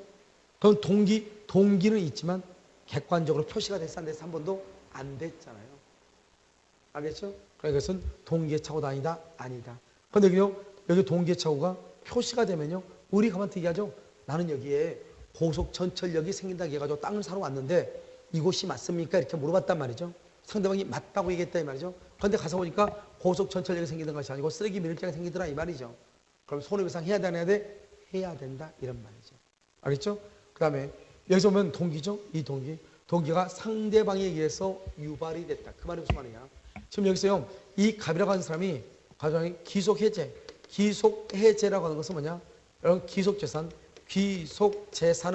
그럼 동기는 있지만 객관적으로 표시가 됐어 안 됐어 한 번도 안 됐잖아요. 알겠죠? 그러니까 이것은 동기의 착오다 아니다. 그런데 여기 동기의 착오가 표시가 되면요, 우리 가만 얘기하죠. 나는 여기에 고속전철역이 생긴다 해가지고 땅을 사러 왔는데 이곳이 맞습니까? 이렇게 물어봤단 말이죠. 상대방이 맞다고 얘기했다 이 말이죠. 그런데 가서 보니까 고속전철역이 생기는 것이 아니고 쓰레기 밀입장이 생기더라 이 말이죠. 그럼 손해배상 해야 돼 안 해야 돼? 해야 된다 이런 말이죠. 알겠죠? 그 다음에 여기서 보면 동기죠. 이 동기가 상대방에 의해서 유발이 됐다. 그 말이 무슨 말이냐? 지금 여기서요, 이 갑이라고 하는 사람이 가장 기속해제라고 하는 것은 뭐냐? 여러분 기속재산은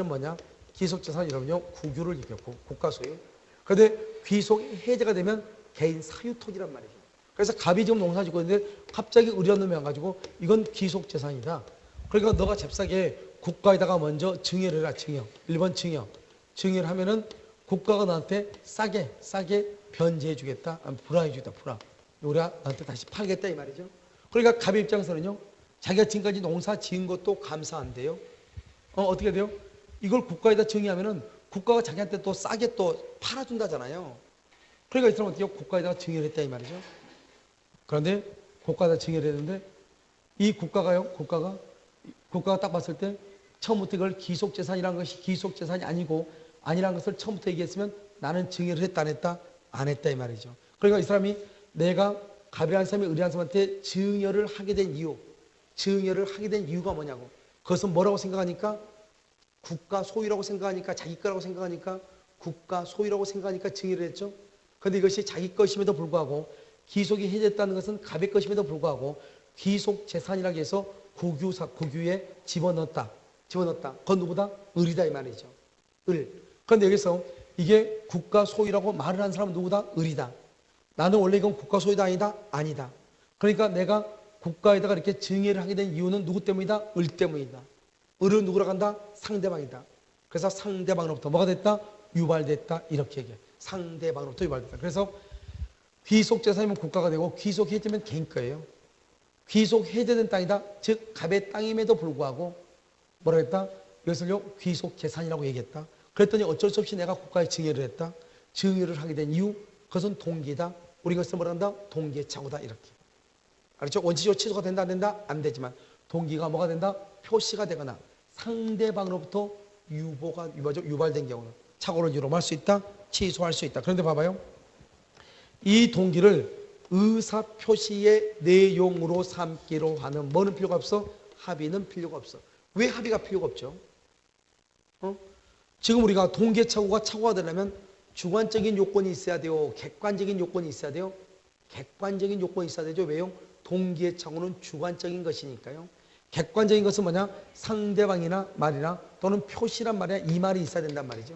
뭐냐? 기속재산은 여러분요, 국유를 일으켰고 국가 소유. 그런데 귀속해제가 되면 개인 사유토지란 말이죠. 그래서 갑이 지금 농사 짓고 있는데 갑자기 의리한 놈이 와가지고 이건 귀속재산이다. 그러니까 너가 잽싸게 국가에다가 먼저 증여를 해라. 1번 증여를 하면은 국가가 너한테 싸게 변제해 주겠다. 불화해 주겠다. 우리가 너한테 다시 팔겠다 이 말이죠. 그러니까 갑의 입장에서는요, 자기가 지금까지 농사 지은 것도 감사한데요, 어떻게 돼요? 이걸 국가에다 증여하면은 국가가 자기한테 또 싸게 또 팔아준다잖아요. 그러니까 이 사람은 어떻게 국가에다가 증여를 했다 이 말이죠. 그런데 국가에다 증여를 했는데 이 국가가 딱 봤을 때 처음부터 이걸 기속재산이라는 것이 기속재산이 아니라는 것을 처음부터 얘기했으면 나는 증여를 했다 안 했다? 안 했다 이 말이죠. 그러니까 이 사람이 내가 갑이라는 사람이 의리한 사람한테 증여를 하게 된 이유가 뭐냐고. 그것은 뭐라고 생각하니까? 국가 소유라고 생각하니까, 자기 거라고 생각하니까, 국가 소유라고 생각하니까 증여를 했죠. 그런데 이것이 자기 것임에도 불구하고 기속이 해제됐다는 것은 갑의 것임에도 불구하고 귀속 재산이라고 해서 국유에 집어넣었다. 그건 누구다? 을이다 이 말이죠. 그런데 여기서 이게 국가 소유라고 말을 한 사람은 누구다? 을이다. 나는 원래 이건 국가 소유다 아니다. 그러니까 내가 국가에다가 이렇게 증여를 하게 된 이유는 누구 때문이다? 을 때문이다. 을은 누구라고 한다? 상대방이다. 그래서 상대방으로부터 뭐가 됐다? 유발됐다. 이렇게 얘기해. 상대방으로부터 유발됐다. 그래서 귀속재산이면 국가가 되고 귀속해제면 개인 거예요. 귀속해제된 땅이다. 즉 갑의 땅임에도 불구하고 뭐라 했다? 이것을요 귀속재산이라고 얘기했다. 그랬더니 어쩔 수 없이 내가 국가에 증여를 했다. 증여를 하게 된 이유, 그것은 동기다. 우리 것을 뭐라 한다? 동기의 착오다. 이렇게. 알았죠? 원칙적으로 취소가 된다 안 된다? 안 되지만 동기가 뭐가 된다? 표시가 되거나 상대방으로부터 유발된 경우는 착오를 유로할 수 있다. 취소할 수 있다. 그런데 봐봐요. 이 동기를 의사표시의 내용으로 삼기로 하는 뭐는 필요가 없어? 합의는 필요가 없어. 왜 합의가 필요가 없죠? 지금 우리가 동기의 착오가 되려면 주관적인 요건이 있어야 돼요? 객관적인 요건이 있어야 돼요? 객관적인 요건이 있어야 되죠. 왜요? 동기의 착오는 주관적인 것이니까요. 객관적인 것은 뭐냐? 상대방이나 말이나 또는 표시란 말이야. 이 말이 있어야 된단 말이죠.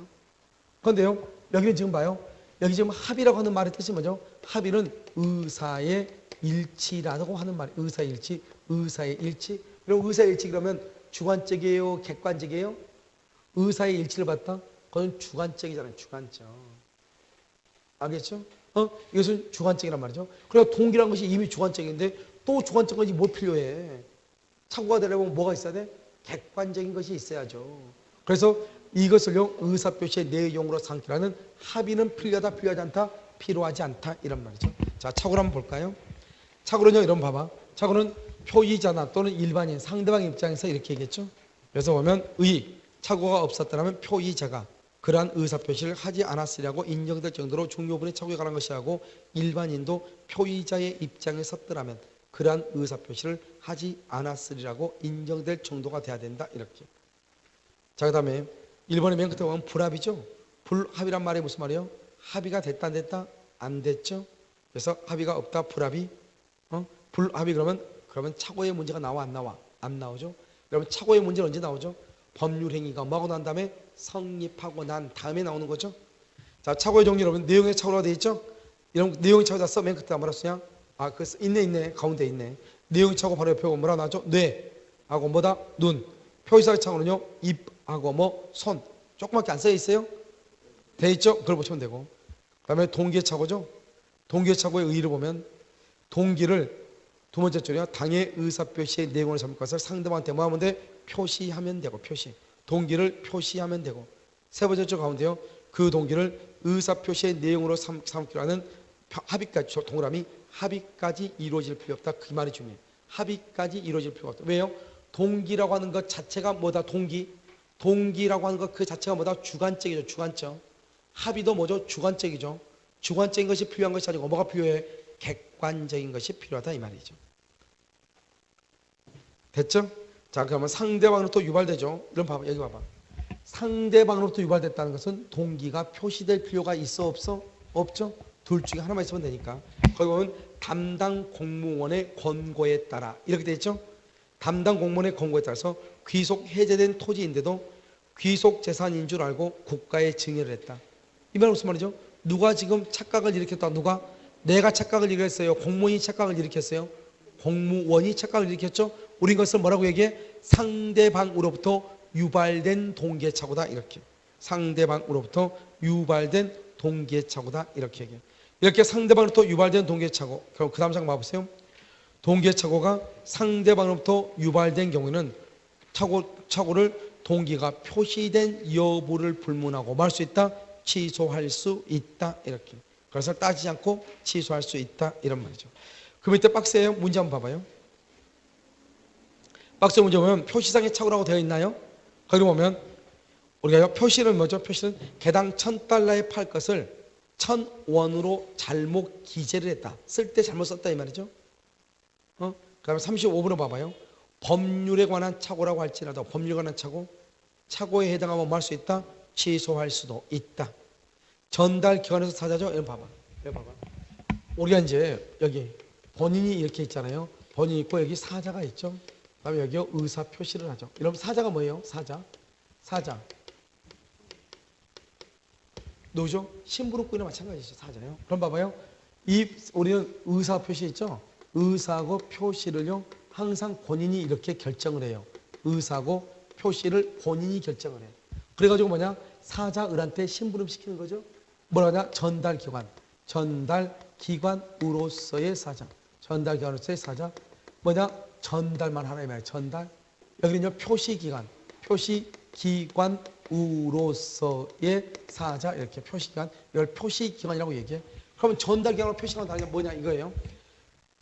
그런데요, 여기는 지금 봐요. 여기 지금 합의라고 하는 말의 뜻이 뭐죠? 합의는 의사의 일치라고 하는 말이에요. 의사의 일치. 그럼 의사의 일치 그러면 주관적이에요? 객관적이에요? 의사의 일치를 봤다? 그건 주관적이잖아요. 주관적. 알겠죠? 이것은 주관적이란 말이죠. 그러니까 동기란 것이 이미 주관적인데 또 주관적 것이 뭐 필요해? 착오가 되려면 뭐가 있어야 돼? 객관적인 것이 있어야죠. 그래서 이것을요 의사표시의 내용으로 삼기라는 합의는 필요하다, 필요하지 않다, 필요하지 않다 이런 말이죠. 자, 착오를 한번 볼까요? 착오는요, 이런 봐봐. 착오는 표의자나 또는 일반인, 상대방 입장에서 이렇게 얘기했죠. 그래서 보면 착오가 없었다면 표의자가 그러한 의사표시를 하지 않았으리라고 인정될 정도로 중요분의 착오에 관한 것이 하고, 일반인도 표의자의 입장에 섰더라면 그러한 의사표시를 하지 않았으리라고 인정될 정도가 돼야 된다 이렇게. 자, 그 다음에 1번의 맨 끝에 보면 불합의죠. 불합의란 말이 무슨 말이에요? 합의가 됐다 안 됐다? 안 됐죠. 그래서 합의가 없다, 불합의. 불합의 그러면 착오의 문제가 나와 안 나와? 안 나오죠. 여러분 착오의 문제는 언제 나오죠? 법률행위가 뭐하고 난 다음에 성립하고 난 다음에 나오는 거죠. 자, 착오의 종류 여러분 내용의 착오라고 되어 있죠. 이런 내용의 착오다 써. 맨 끝에 뭐라 쓰냐? 있네 가운데 있네. 내용의 착오 바로 옆에 뭐라 나왔죠? 뇌하고 뭐다? 눈. 표의사의 착오는요 입하고 손. 조그맣게 안 써 있어요? 돼 있죠? 그걸 보시면 되고. 그다음에 동기의착오죠. 동기의착오의 의의를 보면 동기를 두 번째 줄이요. 당의 의사표시의 내용을 잡을 것을 상대방한테 뭐 하면 돼? 표시하면 되고 표시. 동기를 표시하면 되고. 세 번째 줄 가운데요. 그 동기를 의사표시의 내용으로 삼기로 하는 합의까지 동그라미 합의까지 이루어질 필요 없다. 그 말이 중요해요. 합의까지 이루어질 필요가 없다. 왜요? 동기라고 하는 것 자체가 뭐다? 동기라고 하는 것 그 자체가 뭐다? 주관적이죠. 주관적. 합의도 뭐죠? 주관적이죠. 주관적인 것이 필요한 것이 아니고 뭐가 필요해? 객관적인 것이 필요하다 이 말이죠. 됐죠? 자, 그러면 상대방으로부터 유발되죠. 이런 봐봐. 여기 봐봐. 상대방으로부터 유발됐다는 것은 동기가 표시될 필요가 있어 없어? 없죠? 둘 중에 하나만 있으면 되니까. 거기 보면 담당 공무원의 권고에 따라 이렇게 돼 있죠? 담당 공무원의 권고에 따라서 귀속 해제된 토지인데도 귀속 재산인 줄 알고 국가에 증여를 했다. 이 말은 무슨 말이죠? 누가 지금 착각을 일으켰다. 누가? 내가 착각을 일으켰어요. 공무원이 착각을 일으켰어요. 공무원이 착각을 일으켰죠. 우리 이것을 뭐라고 얘기해? 상대방으로부터 유발된 동기의착오다 이렇게. 상대방으로부터 유발된 동기의착오다 이렇게 얘기해. 이렇게 상대방으로부터 유발된 동기의착오. 그럼 그 다음 장 봐보세요. 동기의착오가 상대방으로부터 유발된 경우에는 착오를 동기가 표시된 여부를 불문하고 말 수 있다. 취소할 수 있다 이렇게. 그래서 따지지 않고 취소할 수 있다 이런 말이죠. 그 밑에 박스에 문제 한번 봐봐요. 박스에 문제 보면 표시상의 착오라고 되어 있나요? 거기 보면 우리가 표시는 뭐죠? 표시는 개당 $1,000에 팔 것을 1,000원으로 잘못 기재를 했다. 쓸 때 잘못 썼다 이 말이죠. 그 다음에 35번을 봐봐요. 법률에 관한 착오라고 할지라도 법률에 관한 착오에 해당하면 뭐 할 수 있다? 취소할 수도 있다. 전달 기관에서 사자죠? 이런 봐봐. 우리가 이제 여기 본인이 이렇게 있잖아요. 본인이 있고 여기 사자가 있죠. 그 다음에 여기 의사 표시를 하죠. 이러면 사자가 뭐예요? 사자. 누구죠? 신부름꾼이나 마찬가지죠. 사자요. 그럼 봐봐요. 우리는 의사 표시 있죠? 의사하고 표시를요, 항상 본인이 이렇게 결정을 해요. 의사하고 표시를 본인이 결정을 해요. 그래가지고 뭐냐? 사자을한테 심부름 시키는 거죠. 뭐라냐? 전달기관으로서의 사자. 전달기관으로서의 사자. 뭐냐? 전달만 하나 이 말이에요. 전달. 여기는요, 표시기관으로서의 사자. 이렇게 표시기관. 이걸 표시기관이라고 얘기해. 그러면 전달기관과 표시기관 다른 게 뭐냐? 이거예요.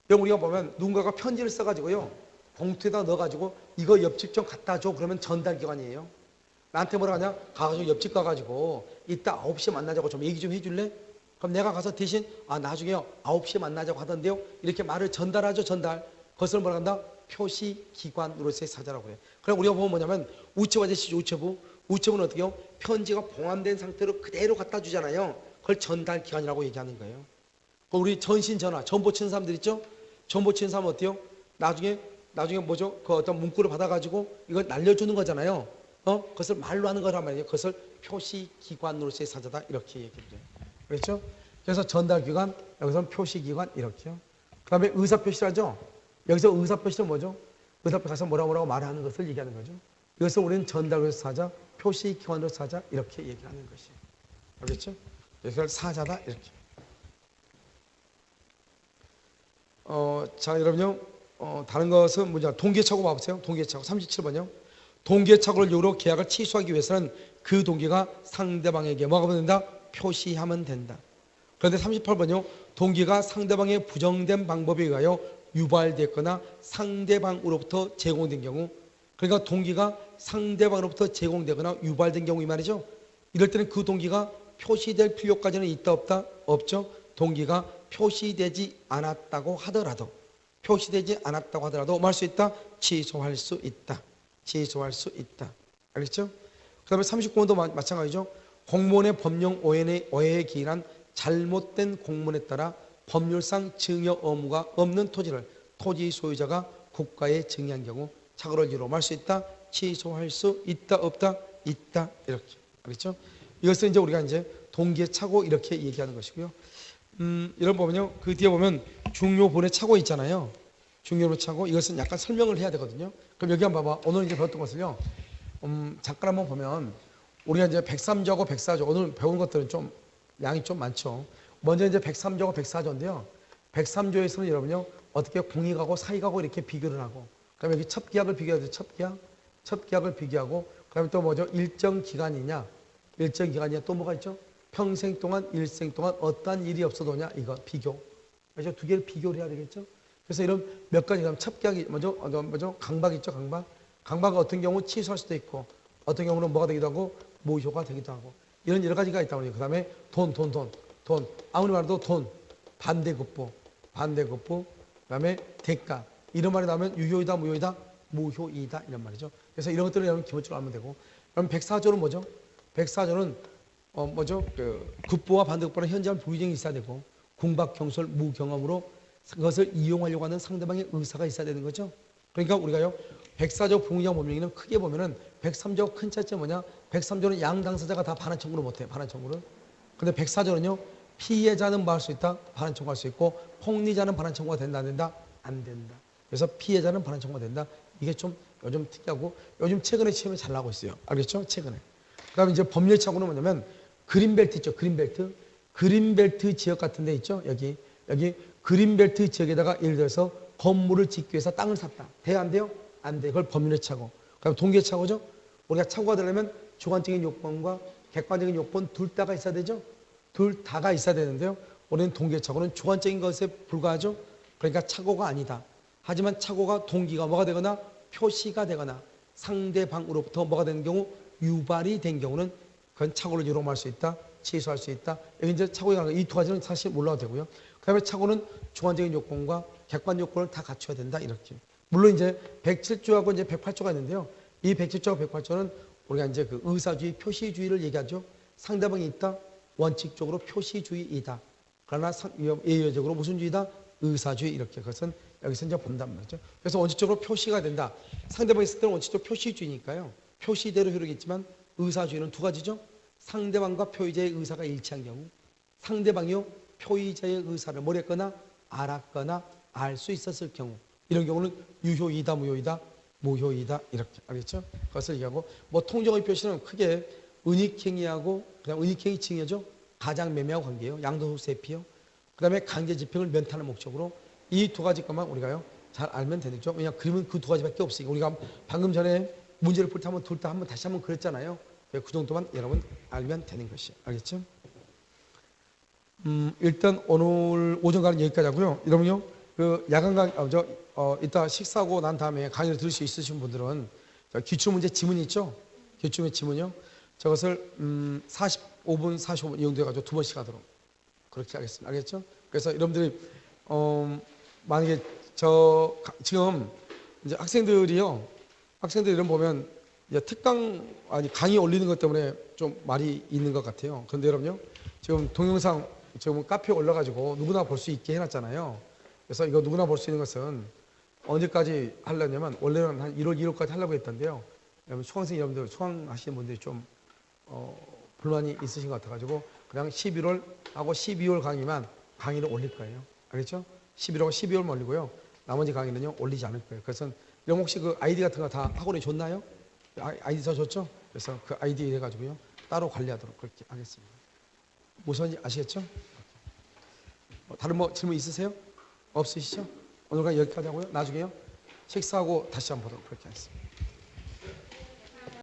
여기 우리가 보면 누군가가 편지를 써가지고요, 봉투에다 넣어가지고 이거 옆집 좀 갖다 줘. 그러면 전달기관이에요. 나한테 뭐라 하냐? 가가지고 옆집 가가지고 이따 9시에 만나자고 좀 얘기 좀 해줄래? 그럼 내가 가서 대신 나중에요 9시에 만나자고 하던데요. 이렇게 말을 전달하죠. 전달. 그것을 뭐라 한다? 표시기관으로서의 사자라고 그래요. 그럼 우리가 보면 뭐냐면 우체부 아저씨죠. 우체부는 어떻게 해요? 편지가 봉함된 상태로 그대로 갖다 주잖아요. 그걸 전달기관이라고 얘기하는 거예요. 우리 전신전화, 전보 치는 사람들 있죠? 전보 치는 사람은 어때요? 나중에 뭐죠? 그 어떤 문구를 받아가지고 이걸 날려주는 거잖아요. 그것을 말로 하는 거란 말이에요. 그것을 표시기관으로서의 사자다 이렇게 얘기를 해요. 그렇죠? 그래서 전달기관, 여기서는 표시기관 이렇게요. 그 다음에 의사표시라죠? 여기서 의사표시는 뭐죠? 의사표시 가서 뭐라고 말하는 것을 얘기하는 거죠. 이것을 우리는 전달로서 사자, 표시기관으로서 사자 이렇게 얘기하는 것이에요. 알겠죠? 그래서 사자다 이렇게. 자, 여러분요, 다른 것은 뭐냐? 동기의착오 봐보세요. 동기의착오 37번요. 동기의착오를 이유로 계약을 취소하기 위해서는 그 동기가 상대방에게 뭐가 된다? 표시하면 된다. 그런데 38번요. 동기가 상대방의 부정된 방법에 의하여 유발됐거나 상대방으로부터 제공된 경우, 그러니까 동기가 상대방으로부터 제공되거나 유발된 경우 이 말이죠. 이럴 때는 그 동기가 표시될 필요까지는 있다 없다? 없죠. 동기가 표시되지 않았다고 하더라도 뭐 할 수 있다? 취소할 수 있다. 알겠죠? 그 다음에 39번도 마찬가지죠. 공무원의 법령 오해에 기인한 잘못된 공문에 따라 법률상 증여 의무가 없는 토지를 토지 소유자가 국가에 증여한 경우 착오를 이유로 할 수 있다? 취소할 수 있다 없다? 있다. 이렇게. 알겠죠? 이것을 이제 우리가 이제 동기의 착오 이렇게 얘기하는 것이고요. 이런 보면요. 그 뒤에 보면 중요본의 착오 있잖아요. 중요본의 착오. 이것은 약간 설명을 해야 되거든요. 그럼 여기 한번 봐봐. 오늘 이제 배웠던 것을요. 잠깐 한번 보면 우리가 이제 103조하고 104조, 오늘 배운 것들은 좀 양이 좀 많죠. 먼저 이제 103조하고 104조인데요. 103조에서는 여러분요, 어떻게 공익하고 사익하고 이렇게 비교를 하고, 그다음에 여기 첩기약을 비교하죠. 첩기약을 비교하고, 그다음에 또 뭐죠? 일정 기간이냐, 또 뭐가 있죠? 평생 동안, 일생 동안 어떠한 일이 없어도냐, 이거 비교. 그래서 두 개를 비교를 해야 되겠죠. 그래서 이런 몇 가지, 첩기약이 뭐죠? 강박 있죠, 강박. 강박은 어떤 경우 취소할 수도 있고, 어떤 경우는 뭐가 되기도 하고, 무효가 되기도 하고, 이런 여러 가지가 있다고 해요. 그 다음에 돈. 아무리 말해도 돈, 반대급부, 그 다음에 대가. 이런 말이 나오면 유효이다, 무효이다, 무효이다, 이런 말이죠. 그래서 이런 것들을 여러분 기본적으로 알면 되고, 그럼 104조는 뭐죠? 104조는 급부와 반대급부는 현저한 불이익이 있어야 되고, 궁박경솔 무경험으로 그것을 이용하려고 하는 상대방의 의사가 있어야 되는 거죠. 그러니까 우리가요, 104조 부응이랑 법령에는 크게 보면은 103조 큰 차이점이 뭐냐? 103조는 양 당사자가 다 반환 청구를 못해요. 반환 청구를. 근데 104조는요, 피해자는 뭐 할 수 있다? 반환 청구할 수 있고, 폭리자는 반환 청구가 된다, 안 된다? 안 된다. 그래서 피해자는 반환 청구가 된다. 이게 좀 요즘 특이하고, 요즘 최근에 시험에 잘 나오고 있어요. 알겠죠? 최근에. 그 다음에 이제 법률착오는 뭐냐면, 그린벨트 있죠? 그린벨트 지역 같은 데 있죠? 여기 그린벨트 지역에다가 예를 들어서 건물을 짓기 위해서 땅을 샀다. 돼요, 안 돼요? 안 돼. 그걸 법률의 착오. 그다음 동기의 착오죠? 우리가 착오가 되려면 주관적인 요건과 객관적인 요건 둘 다가 있어야 되죠? 둘 다가 있어야 되는데요. 우리는 동기의 착오는 주관적인 것에 불과하죠? 그러니까 착오가 아니다. 하지만 착오가 동기가 뭐가 되거나 표시가 되거나 상대방으로부터 뭐가 되는 경우 유발이 된 경우는 그건 착오를 유롱할 수 있다. 취소할 수 있다. 여기 이제 착오가 이 두 가지는 사실 몰라도 되고요. 그 다음에 착오는 주관적인 요건과 객관 요건을 다 갖춰야 된다. 이렇게. 물론 이제 107조하고 이제 108조가 있는데요. 이 107조와 108조는 우리가 이제 그 의사주의, 표시주의를 얘기하죠. 상대방이 있다. 원칙적으로 표시주의이다. 그러나 예외적으로 무슨 주의다? 의사주의. 이렇게. 그것은 여기서 이제 본단 말이죠. 그래서 원칙적으로 표시가 된다. 상대방이 있을 때는 원칙적으로 표시주의니까요. 표시대로 흐르겠지만 의사주의는 두 가지죠. 상대방과 표의자의 의사가 일치한 경우, 상대방이요 표의자의 의사를 모르거나 알았거나 알 수 있었을 경우, 이런 경우는 유효이다, 무효이다 이렇게 알겠죠? 그것을 얘기하고, 뭐 통정의 표시는 크게 은닉행위하고 그다음 은닉행위 징여죠. 가장매매하고 관계예요. 양도세피요. 그다음에 강제집행을 면탄하는 목적으로 이 두 가지 것만 우리가요 잘 알면 되겠죠. 왜냐하면 그림은 그 두 가지밖에 없으니까. 우리가 방금 전에 문제를 풀 때 한번 둘 다 한번 다시 한번 그랬잖아요. 그 정도만 여러분 알면 되는 것이에요. 알겠죠? 일단 오늘 오전 강의는 여기까지 하고요. 여러분요, 그 야간 강의, 이따 식사하고 난 다음에 강의를 들을 수 있으신 분들은 기출문제 지문이 있죠? 기출문제 지문이요. 저것을 45분 이 정도 해가지고 두 번씩 하도록 그렇게 하겠습니다. 알겠죠? 그래서 여러분들이 만약에 지금 이제 학생들이요, 학생들 이런 보면 이제 강의 올리는 것 때문에 좀 말이 있는 것 같아요. 그런데 여러분요, 지금 동영상 지금 카페에 올라가지고 누구나 볼 수 있게 해놨잖아요. 그래서 이거 누구나 볼 수 있는 것은 언제까지 하려냐면 원래는 한 1월 2월까지 하려고 했던데요. 수강생 여러분들, 수강하시는 분들이 좀 불만이 있으신 것 같아가지고 그냥 11월하고 12월 강의를 올릴 거예요. 알겠죠? 11월하고 12월만 올리고요. 나머지 강의는요 올리지 않을 거예요. 그래서 여러분 혹시 그 아이디 같은 거 다 학원에 줬나요? 아이디 다 줬죠? 그래서 그 아이디 해가지고요 따로 관리하도록 그렇게 하겠습니다. 무슨 아시겠죠? 다른 뭐 질문 있으세요? 없으시죠? 오늘 강의 여기까지 하고요. 나중에요 식사하고 다시 한번 보도록 그렇게 하겠습니다.